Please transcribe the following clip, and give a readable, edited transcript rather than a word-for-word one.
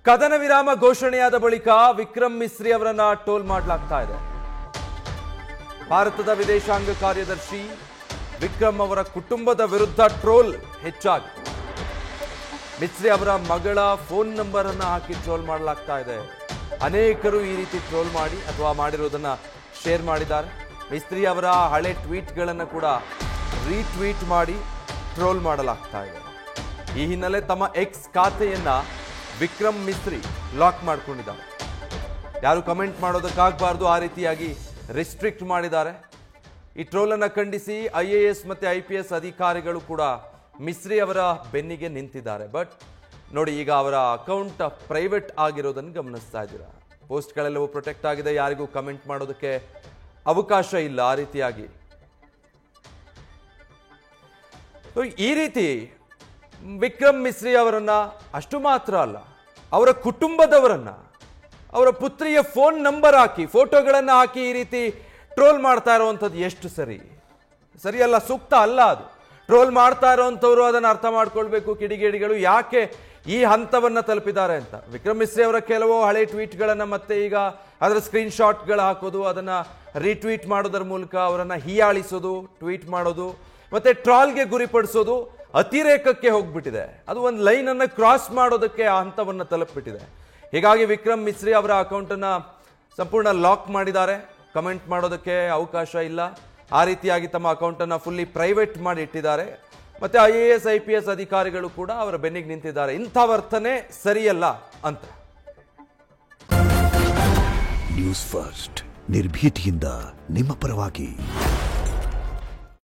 ಕದನ ವಿರಾಮ ಘೋಷಣೆಯಾದ ಬಳಿಕ ವಿಕ್ರಮ್ ಮಿಸ್ರಿ ಅವರನ್ನ ಟೋಲ್ ಮಾಡಲಾಗ್ತಾ ಇದೆ. ಭಾರತದ ವಿದೇಶಾಂಗ ಕಾರ್ಯದರ್ಶಿ ವಿಕ್ರಮ್ ಅವರ ಕುಟುಂಬದ ವಿರುದ್ಧ ಟ್ರೋಲ್ ಹೆಚ್ಚಾಗಿ ಮಿಸ್ರಿ ಅವರ ಮಗಳ ಫೋನ್ ನಂಬರ್ ಅನ್ನು ಹಾಕಿ ಟ್ರೋಲ್ ಮಾಡಲಾಗ್ತಾ ಇದೆ. ಅನೇಕರು ಈ ರೀತಿ ಟ್ರೋಲ್ ಮಾಡಿ ಅಥವಾ ಮಾಡಿರೋದನ್ನ ಶೇರ್ ಮಾಡಿದ್ದಾರೆ. ಮಿಸ್ರಿ ಅವರ ಹಳೆ ಟ್ವೀಟ್ಗಳನ್ನು ಕೂಡ ರೀಟ್ವೀಟ್ ಮಾಡಿ ಟ್ರೋಲ್ ಮಾಡಲಾಗ್ತಾ ಇದೆ. ಈ ಹಿನ್ನೆಲೆ ತಮ್ಮ ಎಕ್ಸ್ ಖಾತೆಯನ್ನ ವಿಕ್ರಮ್ ಮಿಸ್ರಿ ಲಾಕ್ ಮಾಡ್ಕೊಂಡಿದ್ದಾರೆ. ಯಾರು ಕಮೆಂಟ್ ಮಾಡೋದಕ್ಕಾಗಬಾರ್ದು, ಆ ರೀತಿಯಾಗಿ ರಿಸ್ಟ್ರಿಕ್ಟ್ ಮಾಡಿದ್ದಾರೆ. ಈ ಟ್ರೋಲ್ ಅನ್ನು ಖಂಡಿಸಿ IAS ಮತ್ತು IPS ಅಧಿಕಾರಿಗಳು ಕೂಡ ಮಿಸ್ರಿ ಅವರ ಬೆನ್ನಿಗೆ ನಿಂತಿದ್ದಾರೆ. ಬಟ್ ನೋಡಿ, ಈಗ ಅವರ ಅಕೌಂಟ್ ಪ್ರೈವೇಟ್ ಆಗಿರೋದನ್ನು ಗಮನಿಸ್ತಾ ಇದ್ದೀರಾ. ಪೋಸ್ಟ್ಗಳೆಲ್ಲವೂ ಪ್ರೊಟೆಕ್ಟ್ ಆಗಿದೆ, ಯಾರಿಗೂ ಕಮೆಂಟ್ ಮಾಡೋದಕ್ಕೆ ಅವಕಾಶ ಇಲ್ಲ. ಆ ರೀತಿಯಾಗಿ ಈ ರೀತಿ ವಿಕ್ರಮ್ ಮಿಸ್ರಿ ಅವರನ್ನ ಅಷ್ಟು ಮಾತ್ರ ಅಲ್ಲ, ಅವರ ಕುಟುಂಬದವರನ್ನ, ಅವರ ಪುತ್ರಿಯ ಫೋನ್ ನಂಬರ್ ಹಾಕಿ ಫೋಟೋಗಳನ್ನು ಹಾಕಿ ಈ ರೀತಿ ಟ್ರೋಲ್ ಮಾಡ್ತಾ ಇರುವಂಥದ್ದು ಎಷ್ಟು ಸರಿಯಲ್ಲ, ಸೂಕ್ತ ಅಲ್ಲ. ಅದು ಟ್ರೋಲ್ ಮಾಡ್ತಾ ಇರೋವಂಥವ್ರು ಅದನ್ನು ಅರ್ಥ ಮಾಡ್ಕೊಳ್ಬೇಕು. ಕಿಡಿಗೇಡಿಗಳು ಯಾಕೆ ಈ ಹಂತವನ್ನು ತಲುಪಿದ್ದಾರೆ ಅಂತ. ವಿಕ್ರಮ್ ಮಿಸ್ರಿ ಅವರ ಕೆಲವು ಹಳೆ ಟ್ವೀಟ್ಗಳನ್ನು ಮತ್ತೆ ಈಗ ಅದರ ಸ್ಕ್ರೀನ್ಶಾಟ್ಗಳು ಹಾಕೋದು, ಅದನ್ನು ರೀಟ್ವೀಟ್ ಮಾಡೋದರ ಮೂಲಕ ಅವರನ್ನು ಹೀಯಾಳಿಸೋದು, ಟ್ವೀಟ್ ಮಾಡೋದು, ಮತ್ತೆ ಟ್ರಾಲ್ಗೆ ಗುರಿಪಡಿಸೋದು ಅತಿರೇಕಕ್ಕೆ ಹೋಗ್ಬಿಟ್ಟಿದೆ. ಅದು ಒಂದು ಲೈನ್ ಅನ್ನು ಕ್ರಾಸ್ ಮಾಡೋದಕ್ಕೆ ಆ ಹಂತವನ್ನು ತಲುಪಿಬಿಟ್ಟಿದೆ. ಹೀಗಾಗಿ ವಿಕ್ರಮ್ ಮಿಸ್ರಿ ಅವರ ಅಕೌಂಟನ್ನು ಸಂಪೂರ್ಣ ಲಾಕ್ ಮಾಡಿದ್ದಾರೆ. ಕಮೆಂಟ್ ಮಾಡೋದಕ್ಕೆ ಅವಕಾಶ ಇಲ್ಲ. ಆ ರೀತಿಯಾಗಿ ತಮ್ಮ ಅಕೌಂಟನ್ನು ಫುಲ್ಲಿ ಪ್ರೈವೇಟ್ ಮಾಡಿ ಇಟ್ಟಿದ್ದಾರೆ. ಮತ್ತೆ IAS IPS ಅಧಿಕಾರಿಗಳು ಕೂಡ ಅವರ ಬೆನ್ನಿಗೆ ನಿಂತಿದ್ದಾರೆ. ಇಂಥ ವರ್ತನೆ ಸರಿಯಲ್ಲ ಅಂತ. ನ್ಯೂಸ್ ಫಸ್ಟ್ ನಿರ್ಭೀತಿಯಿಂದ ನಿಮ್ಮ ಪರವಾಗಿ.